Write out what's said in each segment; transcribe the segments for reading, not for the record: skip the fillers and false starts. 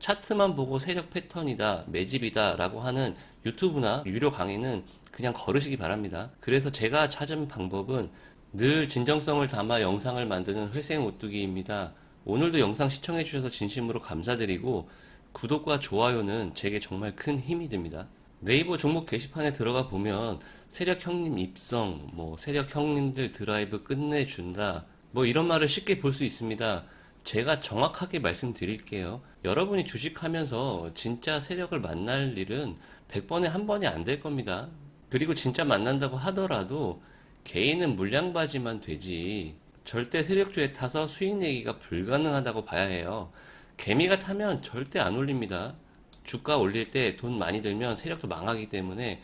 차트만 보고 세력 패턴이다, 매집이다 라고 하는 유튜브나 유료 강의는 그냥 거르시기 바랍니다. 그래서 제가 찾은 방법은 늘 진정성을 담아 영상을 만드는 회생 오뚜기입니다. 오늘도 영상 시청해주셔서 진심으로 감사드리고 구독과 좋아요는 제게 정말 큰 힘이 됩니다. 네이버 종목 게시판에 들어가 보면 세력 형님 입성, 세력 형님들 드라이브 끝내준다, 이런 말을 쉽게 볼 수 있습니다. 제가 정확하게 말씀드릴게요. 여러분이 주식하면서 진짜 세력을 만날 일은 100번에 한 번이 안 될 겁니다. 그리고 진짜 만난다고 하더라도 개인은 물량바지만 되지 절대 세력주에 타서 수익 내기가 불가능하다고 봐야 해요. 개미가 타면 절대 안 올립니다. 주가 올릴 때 돈 많이 들면 세력도 망하기 때문에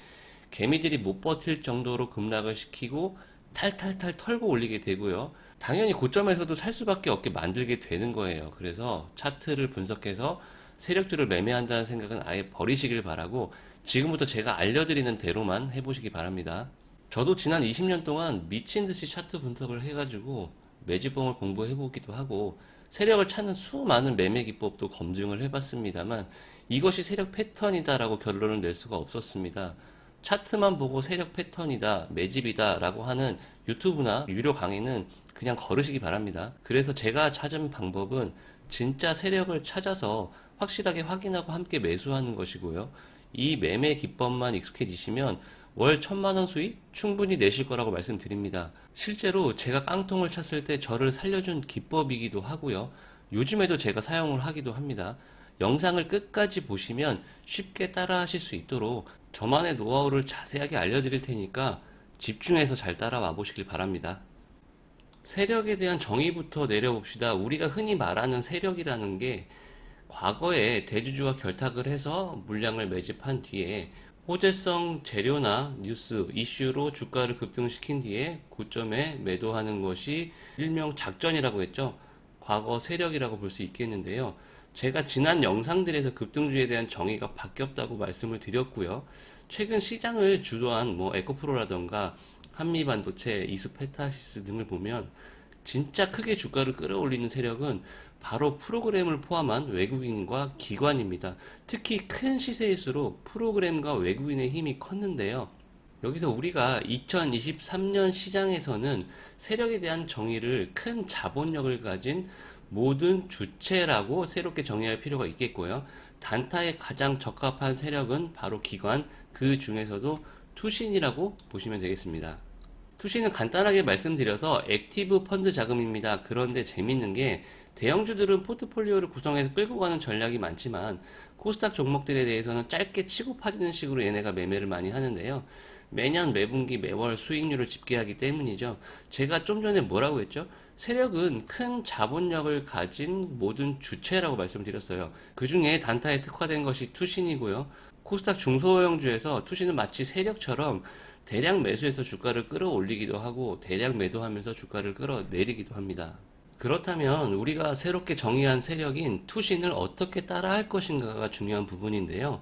개미들이 못 버틸 정도로 급락을 시키고 탈탈탈 털고 올리게 되고요. 당연히 고점에서도 살 수밖에 없게 만들게 되는 거예요. 그래서 차트를 분석해서 세력주를 매매한다는 생각은 아예 버리시길 바라고 지금부터 제가 알려드리는 대로만 해보시기 바랍니다. 저도 지난 20년 동안 미친 듯이 차트 분석을 해가지고 매집봉을 공부해보기도 하고 세력을 찾는 수많은 매매 기법도 검증을 해봤습니다만 이것이 세력 패턴이다라고 결론을 낼 수가 없었습니다. 차트만 보고 세력 패턴이다, 매집이다 라고 하는 유튜브나 유료 강의는 그냥 거르시기 바랍니다. 그래서 제가 찾은 방법은 진짜 세력을 찾아서 확실하게 확인하고 함께 매수하는 것이고요. 이 매매 기법만 익숙해지시면 월 1,000만원 수익 충분히 내실 거라고 말씀드립니다. 실제로 제가 깡통을 찼을 때 저를 살려준 기법이기도 하고요. 요즘에도 제가 사용을 하기도 합니다. 영상을 끝까지 보시면 쉽게 따라 하실 수 있도록 저만의 노하우를 자세하게 알려드릴 테니까 집중해서 잘 따라와 보시길 바랍니다. 세력에 대한 정의부터 내려봅시다. 우리가 흔히 말하는 세력이라는 게 과거에 대주주와 결탁을 해서 물량을 매집한 뒤에 호재성 재료나 뉴스, 이슈로 주가를 급등시킨 뒤에 고점에 매도하는 것이 일명 작전이라고 했죠. 과거 세력이라고 볼 수 있겠는데요. 제가 지난 영상들에서 급등주에 대한 정의가 바뀌었다고 말씀을 드렸고요. 최근 시장을 주도한 에코프로라던가 한미반도체, 이수페타시스 등을 보면 진짜 크게 주가를 끌어올리는 세력은 바로 프로그램을 포함한 외국인과 기관입니다. 특히 큰 시세일수록 프로그램과 외국인의 힘이 컸는데요. 여기서 우리가 2023년 시장에서는 세력에 대한 정의를 큰 자본력을 가진 모든 주체라고 새롭게 정의할 필요가 있겠고요. 단타에 가장 적합한 세력은 바로 기관, 그 중에서도 투신이라고 보시면 되겠습니다. 투신은 간단하게 말씀드려서 액티브 펀드 자금입니다. 그런데 재밌는 게 대형주들은 포트폴리오를 구성해서 끌고 가는 전략이 많지만 코스닥 종목들에 대해서는 짧게 치고 파지는 식으로 얘네가 매매를 많이 하는데요. 매년 매분기 매월 수익률을 집계하기 때문이죠. 제가 좀 전에 뭐라고 했죠? 세력은 큰 자본력을 가진 모든 주체라고 말씀드렸어요. 그 중에 단타에 특화된 것이 투신이고요. 코스닥 중소형주에서 투신은 마치 세력처럼 대량 매수해서 주가를 끌어올리기도 하고 대량 매도하면서 주가를 끌어내리기도 합니다. 그렇다면 우리가 새롭게 정의한 세력인 투신을 어떻게 따라할 것인가가 중요한 부분인데요.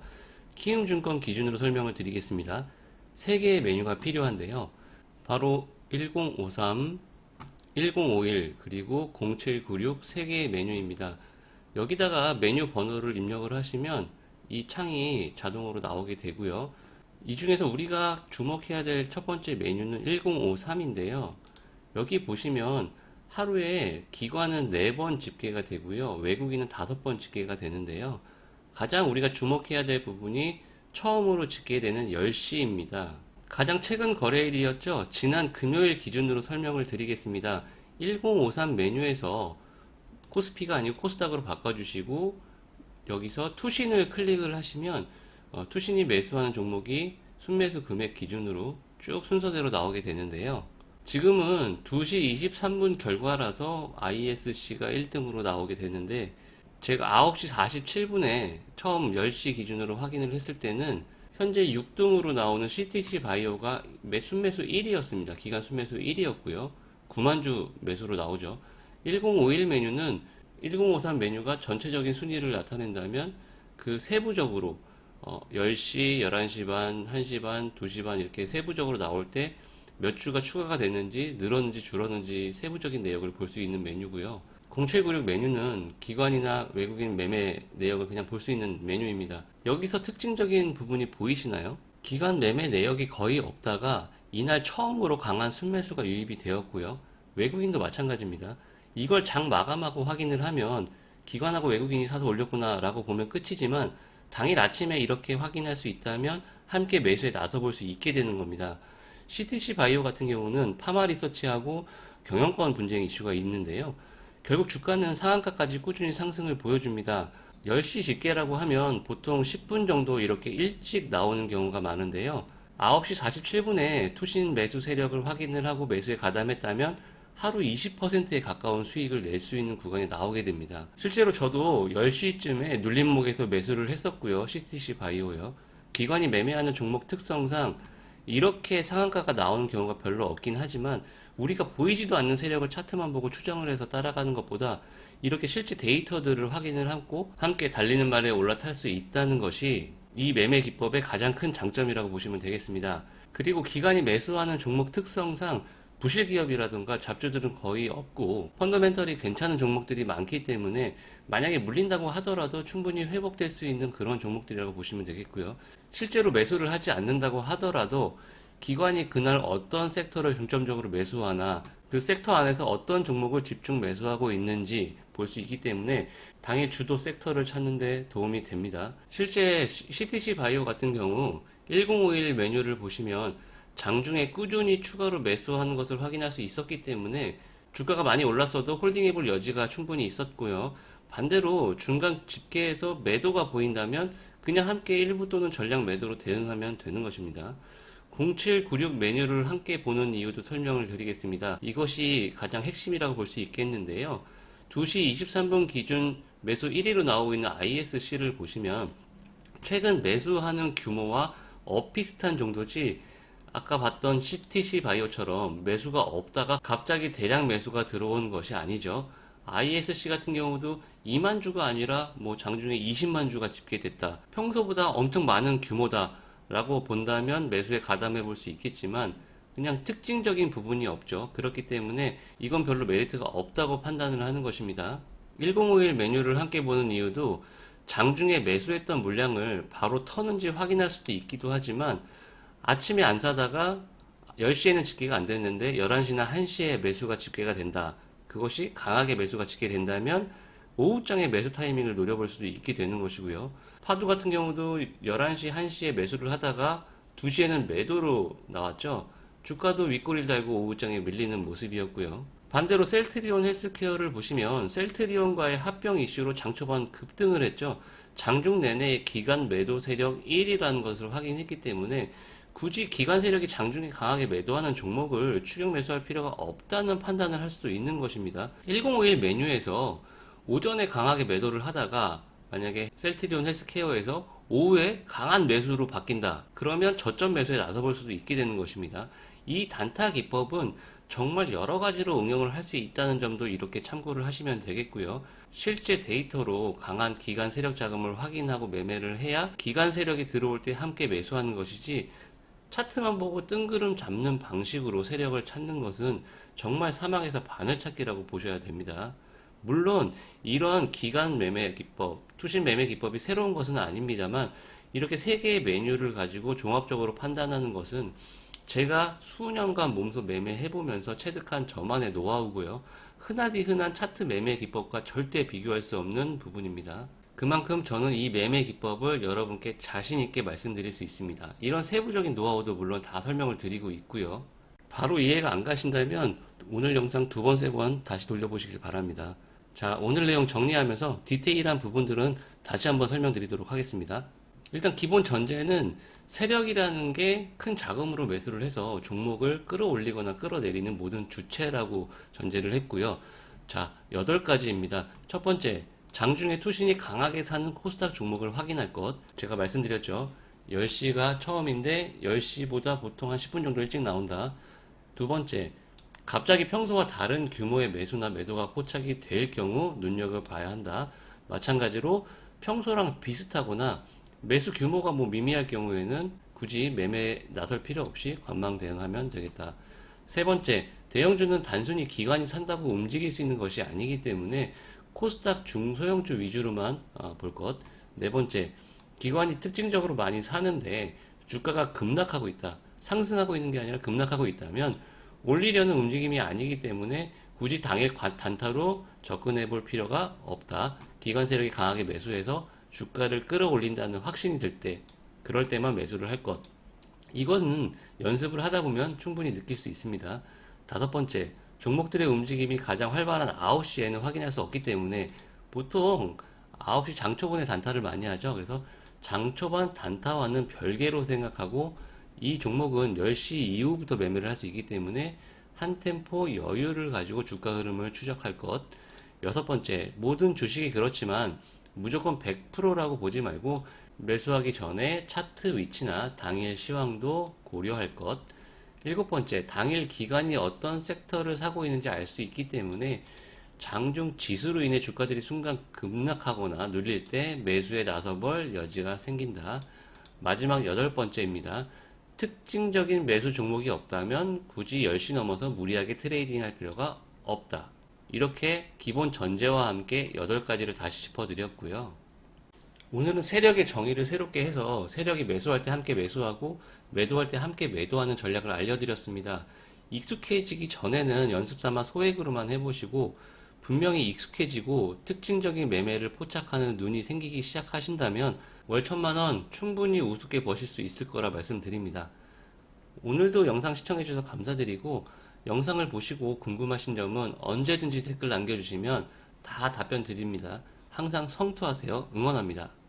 키움증권 기준으로 설명을 드리겠습니다. 3개의 메뉴가 필요한데요. 바로 1053, 1051 그리고 0796 3개의 메뉴입니다. 여기다가 메뉴 번호를 입력을 하시면 이 창이 자동으로 나오게 되고요. 이 중에서 우리가 주목해야 될 첫 번째 메뉴는 1053인데요. 여기 보시면 하루에 기관은 4번 집계가 되고요. 외국인은 5번 집계가 되는데요. 가장 우리가 주목해야 될 부분이 처음으로 집계되는 10시입니다. 가장 최근 거래일이었죠. 지난 금요일 기준으로 설명을 드리겠습니다. 1053 메뉴에서 코스피가 아니고 코스닥으로 바꿔주시고 여기서 투신을 클릭을 하시면 투신이 매수하는 종목이 순매수 금액 기준으로 쭉 순서대로 나오게 되는데요. 지금은 2시 23분 결과라서 ISC가 1등으로 나오게 되는데 제가 9시 47분에 처음 10시 기준으로 확인을 했을 때는 현재 6등으로 나오는 CTC 바이오가 순매수 1위였습니다. 기간 순매수 1위였고요. 9만주 매수로 나오죠. 1051 메뉴는 1053 메뉴가 전체적인 순위를 나타낸다면 그 세부적으로 10시, 11시 반, 1시 반, 2시 반 이렇게 세부적으로 나올 때 몇 주가 추가가 됐는지 늘었는지 줄었는지 세부적인 내역을 볼 수 있는 메뉴고요. 0796 메뉴는 기관이나 외국인 매매 내역을 그냥 볼 수 있는 메뉴입니다. 여기서 특징적인 부분이 보이시나요? 기관 매매 내역이 거의 없다가 이날 처음으로 강한 순매수가 유입이 되었고요. 외국인도 마찬가지입니다. 이걸 장 마감하고 확인을 하면 기관하고 외국인이 사서 올렸구나 라고 보면 끝이지만 당일 아침에 이렇게 확인할 수 있다면 함께 매수에 나서 볼 수 있게 되는 겁니다. CTC 바이오 같은 경우는 파마 리서치하고 경영권 분쟁 이슈가 있는데요. 결국 주가는 상한가까지 꾸준히 상승을 보여줍니다. 10시 집계라고 하면 보통 10분 정도 이렇게 일찍 나오는 경우가 많은데요. 9시 47분에 투신 매수 세력을 확인을 하고 매수에 가담했다면 하루 20%에 가까운 수익을 낼 수 있는 구간이 나오게 됩니다. 실제로 저도 10시쯤에 눌림목에서 매수를 했었고요. CTC 바이오요. 기관이 매매하는 종목 특성상 이렇게 상한가가 나오는 경우가 별로 없긴 하지만 우리가 보이지도 않는 세력을 차트만 보고 추정을 해서 따라가는 것보다 이렇게 실제 데이터들을 확인을 하고 함께 달리는 말에 올라탈 수 있다는 것이 이 매매 기법의 가장 큰 장점이라고 보시면 되겠습니다. 그리고 기관이 매수하는 종목 특성상 부실 기업이라든가 잡주들은 거의 없고 펀더멘털이 괜찮은 종목들이 많기 때문에 만약에 물린다고 하더라도 충분히 회복될 수 있는 그런 종목들이라고 보시면 되겠고요. 실제로 매수를 하지 않는다고 하더라도 기관이 그날 어떤 섹터를 중점적으로 매수하나 그 섹터 안에서 어떤 종목을 집중 매수하고 있는지 볼 수 있기 때문에 당일 주도 섹터를 찾는 데 도움이 됩니다. 실제 CTC 바이오 같은 경우 1051 메뉴를 보시면 장중에 꾸준히 추가로 매수하는 것을 확인할 수 있었기 때문에 주가가 많이 올랐어도 홀딩해볼 여지가 충분히 있었고요. 반대로 중간 집계에서 매도가 보인다면 그냥 함께 일부 또는 전량 매도로 대응하면 되는 것입니다. 0796 메뉴를 함께 보는 이유도 설명을 드리겠습니다. 이것이 가장 핵심이라고 볼 수 있겠는데요. 2시 23분 기준 매수 1위로 나오고 있는 ISC를 보시면 최근 매수하는 규모와 비슷한 정도지 아까 봤던 CTC 바이오처럼 매수가 없다가 갑자기 대량 매수가 들어온 것이 아니죠. ISC 같은 경우도 2만 주가 아니라 뭐 장중에 20만 주가 집계됐다. 평소보다 엄청 많은 규모다 라고 본다면 매수에 가담해 볼 수 있겠지만 그냥 특징적인 부분이 없죠. 그렇기 때문에 이건 별로 메리트가 없다고 판단을 하는 것입니다. 1051 메뉴를 함께 보는 이유도 장중에 매수했던 물량을 바로 터는지 확인할 수도 있기도 하지만 아침에 안 사다가 10시에는 집계가 안 됐는데 11시나 1시에 매수가 집계가 된다. 그것이 강하게 매수가 집계된다면 오후장에 매수 타이밍을 노려볼 수도 있게 되는 것이고요. 파도 같은 경우도 11시, 1시에 매수를 하다가 2시에는 매도로 나왔죠. 주가도 윗꼬리를 달고 오후장에 밀리는 모습이었고요. 반대로 셀트리온 헬스케어를 보시면 셀트리온과의 합병 이슈로 장 초반 급등을 했죠. 장중 내내 기관 매도 세력 1위라는 것을 확인했기 때문에 굳이 기관 세력이 장중에 강하게 매도하는 종목을 추격 매수할 필요가 없다는 판단을 할 수도 있는 것입니다. 1051 메뉴에서 오전에 강하게 매도를 하다가 만약에 셀트리온 헬스케어에서 오후에 강한 매수로 바뀐다. 그러면 저점 매수에 나서볼 수도 있게 되는 것입니다. 이 단타 기법은 정말 여러 가지로 응용을 할 수 있다는 점도 이렇게 참고를 하시면 되겠고요. 실제 데이터로 강한 기관 세력 자금을 확인하고 매매를 해야 기관 세력이 들어올 때 함께 매수하는 것이지 차트만 보고 뜬구름 잡는 방식으로 세력을 찾는 것은 정말 사막에서 바늘찾기라고 보셔야 됩니다. 물론 이런 기간 매매 기법, 투신 매매 기법이 새로운 것은 아닙니다만 이렇게 세 개의 메뉴를 가지고 종합적으로 판단하는 것은 제가 수년간 몸소 매매해보면서 체득한 저만의 노하우고요. 흔하디 흔한 차트 매매 기법과 절대 비교할 수 없는 부분입니다. 그만큼 저는 이 매매 기법을 여러분께 자신 있게 말씀드릴 수 있습니다. 이런 세부적인 노하우도 물론 다 설명을 드리고 있고요. 바로 이해가 안 가신다면 오늘 영상 두 번, 세 번 다시 돌려보시길 바랍니다. 자, 오늘 내용 정리하면서 디테일한 부분들은 다시 한번 설명드리도록 하겠습니다. 일단 기본 전제는 세력이라는 게 큰 자금으로 매수를 해서 종목을 끌어올리거나 끌어내리는 모든 주체라고 전제를 했고요. 자, 8가지입니다. 첫 번째, 장중에 투신이 강하게 사는 코스닥 종목을 확인할 것. 제가 말씀드렸죠. 10시가 처음인데 10시보다 보통 한 10분 정도 일찍 나온다. 두 번째, 갑자기 평소와 다른 규모의 매수나 매도가 포착이 될 경우 눈여겨봐야 한다. 마찬가지로 평소랑 비슷하거나 매수 규모가 미미할 경우에는 굳이 매매 나설 필요 없이 관망 대응하면 되겠다. 세 번째, 대형주는 단순히 기관이 산다고 움직일 수 있는 것이 아니기 때문에 코스닥 중소형주 위주로만 볼 것. 네 번째, 기관이 특징적으로 많이 사는데 주가가 급락하고 있다. 상승하고 있는 게 아니라 급락하고 있다면 올리려는 움직임이 아니기 때문에 굳이 당일 단타로 접근해 볼 필요가 없다. 기관 세력이 강하게 매수해서 주가를 끌어올린다는 확신이 들 때, 그럴 때만 매수를 할 것. 이것은 연습을 하다 보면 충분히 느낄 수 있습니다. 다섯 번째, 종목들의 움직임이 가장 활발한 9시에는 확인할 수 없기 때문에 보통 9시 장초반에 단타를 많이 하죠. 그래서 장초반 단타와는 별개로 생각하고 이 종목은 10시 이후부터 매매를 할 수 있기 때문에 한 템포 여유를 가지고 주가 흐름을 추적할 것. 여섯 번째, 모든 주식이 그렇지만 무조건 100%라고 보지 말고 매수하기 전에 차트 위치나 당일 시황도 고려할 것. 일곱 번째, 당일 기관이 어떤 섹터를 사고 있는지 알 수 있기 때문에 장중 지수로 인해 주가들이 순간 급락하거나 눌릴 때 매수에 나서볼 여지가 생긴다. 마지막 여덟 번째입니다. 특징적인 매수 종목이 없다면 굳이 10시 넘어서 무리하게 트레이딩 할 필요가 없다. 이렇게 기본 전제와 함께 8가지를 다시 짚어드렸고요. 오늘은 세력의 정의를 새롭게 해서 세력이 매수할 때 함께 매수하고 매도할 때 함께 매도하는 전략을 알려드렸습니다. 익숙해지기 전에는 연습 삼아 소액으로만 해보시고 분명히 익숙해지고 특징적인 매매를 포착하는 눈이 생기기 시작하신다면 월 1000만원 충분히 우습게 버실 수 있을 거라 말씀드립니다. 오늘도 영상 시청해주셔서 감사드리고 영상을 보시고 궁금하신 점은 언제든지 댓글 남겨주시면 다 답변 드립니다. 항상 성투하세요. 응원합니다.